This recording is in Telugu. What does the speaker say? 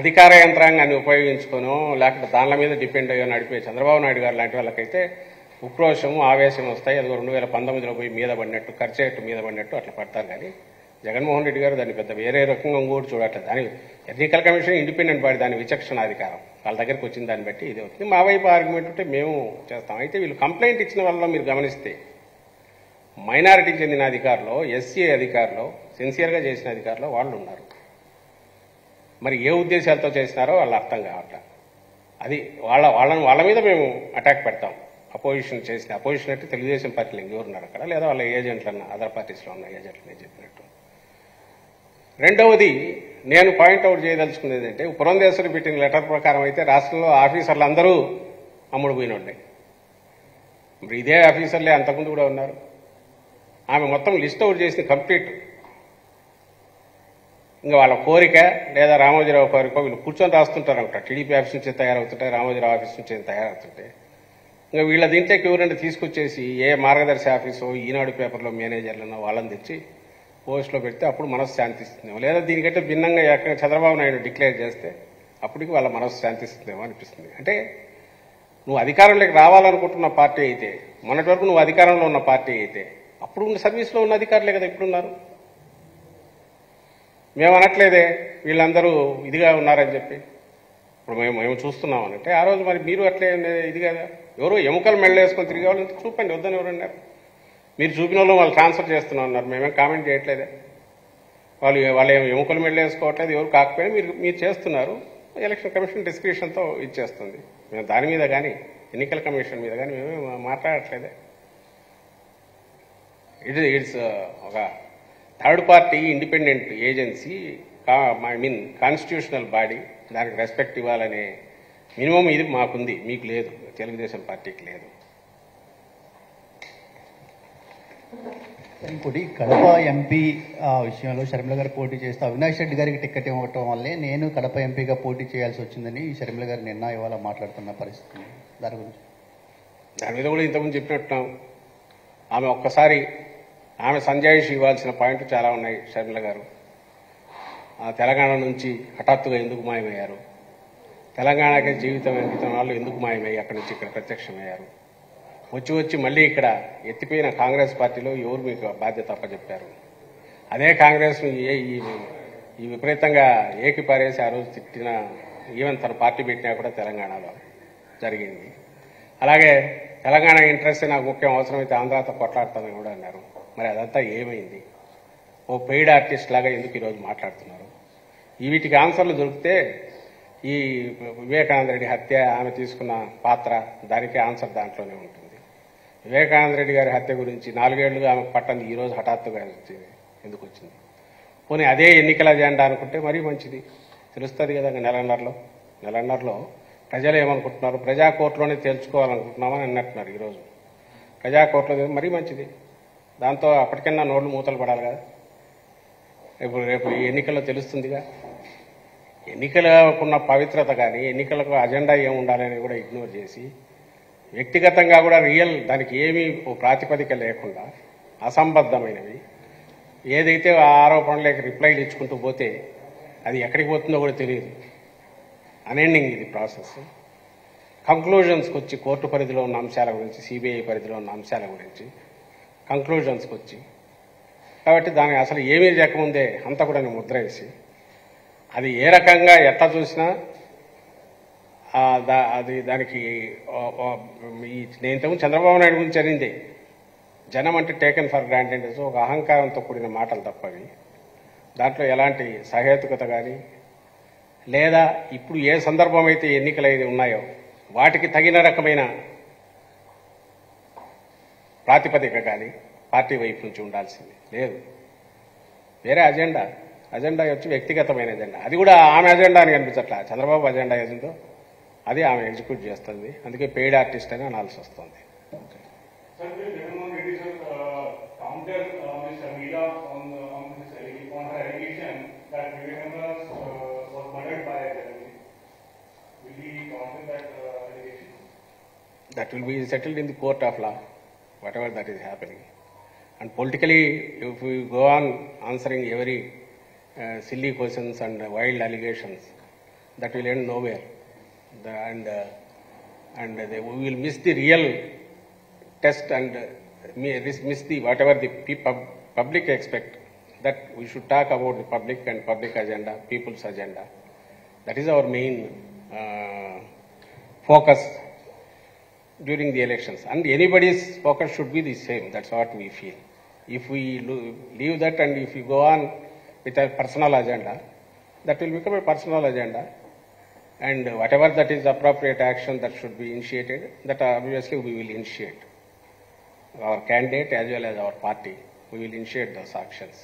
అధికార యంత్రాంగాన్ని ఉపయోగించుకోనో లేకపోతే దానిల మీద డిపెండ్ అయ్యో నడిపే చంద్రబాబు నాయుడు గారు లాంటి వాళ్ళకైతే ఉక్రోషము ఆవేశం వస్తాయి. అది 2019లో పోయి మీద పడినట్టు ఖర్చేట్టు మీద పడినట్టు అట్లా పడతారు. కానీ జగన్మోహన్ రెడ్డి గారు దాన్ని పెద్ద వేరే రకంగా కూడా చూడట్లేదు. దాని ఎన్నికల కమిషన్ ఇండిపెండెంట్ బాడీ, దాని విచక్షణ అధికారం వాళ్ళ దగ్గరికి వచ్చిన దాన్ని బట్టి ఇది అవుతుంది. మా వైపు ఆర్గ్యుమెంట్ ఉంటే మేము చేస్తాం. అయితే వీళ్ళు కంప్లైంట్ ఇచ్చిన వాళ్ళలో మీరు గమనిస్తే మైనారిటీకి చెందిన అధికారులు, ఎస్సీ అధికారులు, సిన్సియర్గా చేసిన అధికారులు వాళ్ళు ఉన్నారు. మరి ఏ ఉద్దేశాలతో చేసినారో వాళ్ళు అర్థం కావట్లా. అది వాళ్ళ మీద మేము అటాక్ పెడతాం. అపోజిషన్ అంటే తెలుగుదేశం పార్టీలు ఎవరున్నారు అక్కడ, లేదా వాళ్ళ ఏజెంట్లన్నా అదర్ పార్టీస్లో ఉన్న ఏజెంట్లని చెప్పినట్టు. రెండవది నేను పాయింట్అవుట్ చేయదలుచుకునేది అంటే పురంధేశ్వరి పెట్టిన లెటర్ ప్రకారం అయితే రాష్ట్రంలో ఆఫీసర్లు అందరూ అమ్ముడు పోయినోళ్ళే. మరి ఇదే ఆఫీసర్లే అంతకుముందు కూడా ఉన్నారు. ఆమె మొత్తం లిస్ట్ అవుట్ చేసింది కంప్లీట్. ఇంకా వాళ్ళ కోరిక లేదా రామోజీరావు కోరిక వీళ్ళు కూర్చొని రాస్తుంటారు అనుకుంటా. టీడీపీ ఆఫీస్ నుంచి తయారవుతుంటాయి, రామోజీరావు ఆఫీస్ నుంచి తయారవుతుంటాయి. ఇంకా వీళ్ళ దీంట్లోకి ఎవరంటే తీసుకొచ్చేసి ఏ మార్గదర్శి ఆఫీసో ఈనాడు పేపర్లో మేనేజర్లను వాళ్ళని తెచ్చి పోస్టులో పెడితే అప్పుడు మనసు శాంతిస్తుందేమో, లేదా దీనికంటే భిన్నంగా ఎక్కడ చంద్రబాబు నాయుడు డిక్లేర్ చేస్తే అప్పటికి వాళ్ళ మనసు శాంతిస్తుందేమో అనిపిస్తుంది. అంటే నువ్వు అధికారంలోకి రావాలనుకుంటున్న పార్టీ అయితే, మొన్నటి వరకు నువ్వు అధికారంలో ఉన్న పార్టీ అయితే అప్పుడు సర్వీస్లో ఉన్న అధికారులే కదా ఇప్పుడున్నారు. మేము అనట్లేదే వీళ్ళందరూ ఇదిగా ఉన్నారని చెప్పి. ఇప్పుడు మేము చూస్తున్నాం అంటే ఆ రోజు మరి మీరు అట్లే ఇది కదా, ఎవరో ఎముకలు మెళ్ళేసుకొని తిరిగే వాళ్ళు చూపండి, వద్దని ఎవరన్నారు. మీరు చూపిన వాళ్ళు ట్రాన్స్ఫర్ చేస్తున్నాం అన్నారు, మేమేం కామెంట్ చేయట్లేదే. వాళ్ళు ఎముకలు మెళ్ళేసుకోవట్లేదు, ఎవరు కాకపోయినా మీరు చేస్తున్నారు. ఎలక్షన్ కమిషన్ డిస్క్రిప్షన్తో ఇచ్చేస్తుంది. మేము దాని మీద కానీ ఎన్నికల కమిషన్ మీద కానీ మేమే మాట్లాడట్లేదే. ఇట్స్ ఒక third party independent agency, constitutional body, దానికి రెస్పెక్ట్ ఇవ్వాలనే మినిమం ఇది మాకుంది, మీకు లేదు, తెలుగుదేశం పార్టీకి లేదు. ఇంకోటి కడప ఎంపీ విషయంలో షర్మిల గారు పోటీ చేస్తే అవినాష్ రెడ్డి గారికి టికెట్ ఇవ్వటం వల్లే నేను కడప ఎంపీగా పోటీ చేయాల్సి వచ్చిందని షర్మిల గారు నిన్న ఇవాళ మాట్లాడుతున్న పరిస్థితి, దాని గురించి దాని మీద కూడా ఇంతకుముందు చెప్పినట్టున్నాం. ఆమె ఒక్కసారి ఆమె సంజాయిషి ఇవ్వాల్సిన పాయింట్లు చాలా ఉన్నాయి. షర్మిల గారు తెలంగాణ నుంచి హఠాత్తుగా ఎందుకు మాయమయ్యారు, తెలంగాణకి జీవితం అంకితం వాళ్ళు ఎందుకు మాయమయ్యి అక్కడి నుంచి ఇక్కడ ప్రత్యక్షమయ్యారు, వచ్చి మళ్ళీ ఇక్కడ ఎత్తిపోయిన కాంగ్రెస్ పార్టీలో ఎవరు మీకు బాధ్యత అప్పచెప్పారు, అదే కాంగ్రెస్ ఈ విపరీతంగా ఏకిపారేసి ఆ రోజు తిట్టిన, ఈవెన్ తన పార్టీ పెట్టినా కూడా తెలంగాణలో జరిగింది. అలాగే తెలంగాణ ఇంట్రెస్ట్ నాకు ముఖ్యం, అవసరమైతే ఆంధ్రాతో కొట్లాడతానని కూడా అన్నారు. మరి అదంతా ఏమైంది? ఓ పెయిడ్ ఆర్టిస్ట్ లాగా ఎందుకు ఈరోజు మాట్లాడుతున్నారు? వీటికి ఆన్సర్లు దొరికితే ఈ వివేకానంద రెడ్డి హత్య, ఆమె తీసుకున్న పాత్ర, దానికి ఆన్సర్ దాంట్లోనే ఉంటుంది. వివేకానంద రెడ్డి గారి హత్య గురించి 4 ఏళ్లుగా ఆమెకు పట్టంది, ఈరోజు హఠాత్తుగా ఎందుకు వచ్చింది? పోనీ అదే ఎన్నికల అజెండా అనుకుంటే మరీ మంచిది, తెలుస్తుంది కదా. నెలన్నరలో ప్రజలు ఏమనుకుంటున్నారు, ప్రజా కోర్టులోనే తేల్చుకోవాలనుకుంటున్నామని అన్నట్టున్నారు. ఈరోజు ప్రజా కోర్టులో మరీ మంచిది, దాంతో అప్పటికన్నా నోళ్లు మూతలు పడాలి కదా. రేపు ఈ ఎన్నికల్లో తెలుస్తుందిగా. ఎన్నికలకున్న పవిత్రత కానీ ఎన్నికలకు అజెండా ఏముండాలని కూడా ఇగ్నోర్ చేసి వ్యక్తిగతంగా కూడా రియల్ దానికి ఏమీ ప్రాతిపదిక లేకుండా అసంబద్ధమైనవి ఏదైతే ఆ ఆరోపణలకు రిప్లైలు ఇచ్చుకుంటూ పోతే అది ఎక్కడికి పోతుందో కూడా తెలియదు. అనెండింగ్ ఇది ప్రాసెస్. కంక్లూజన్స్కి వచ్చి కోర్టు పరిధిలో ఉన్న అంశాల గురించి, సిబిఐ పరిధిలో ఉన్న అంశాల గురించి కంక్లూజన్స్కి వచ్చి, కాబట్టి దానికి అసలు ఏమీ లేకముందే అంతా కూడా ముద్ర వేసి అది ఏ రకంగా ఎట్లా చూసినా అది దానికి నేను ఇంతకుముందు చంద్రబాబు నాయుడు గురించి అనింది, జనం అంటే టేకెన్ ఫర్ గ్రాంటెడ్, ఒక అహంకారంతో కూడిన మాటలు తప్పవి. దాంట్లో ఎలాంటి సహేతుకత కానీ, లేదా ఇప్పుడు ఏ సందర్భం అయితే ఎన్నికలు అయితే ఉన్నాయో వాటికి తగిన రకమైన ప్రాతిపదిక కానీ పార్టీ వైపు నుంచి ఉండాల్సింది లేదు. వేరే అజెండా వచ్చి వ్యక్తిగతమైన అజెండా, అది కూడా ఆమె అజెండా అని కనిపించట్లా. చంద్రబాబు అజెండా ఏదో అది ఆమె ఎగ్జిక్యూట్ చేస్తుంది, అందుకే పెయిడ్ ఆర్టిస్ట్ అని అనాల్సి వస్తుంది. That will be settled in the court of law, whatever that is happening. And politically, if we go on answering every silly questions and wild allegations, that will end nowhere. We will miss the real test and miss the whatever the public expect, that we should talk about the public and public agenda, people's agenda. That is our main focus during the elections, and anybody's focus should be the same. That's what we feel. If we leave that and if you go on with a personal agenda, that will become a personal agenda, and whatever that is appropriate action that should be initiated, that obviously we will initiate. Our candidate as well as our party, we will initiate those actions.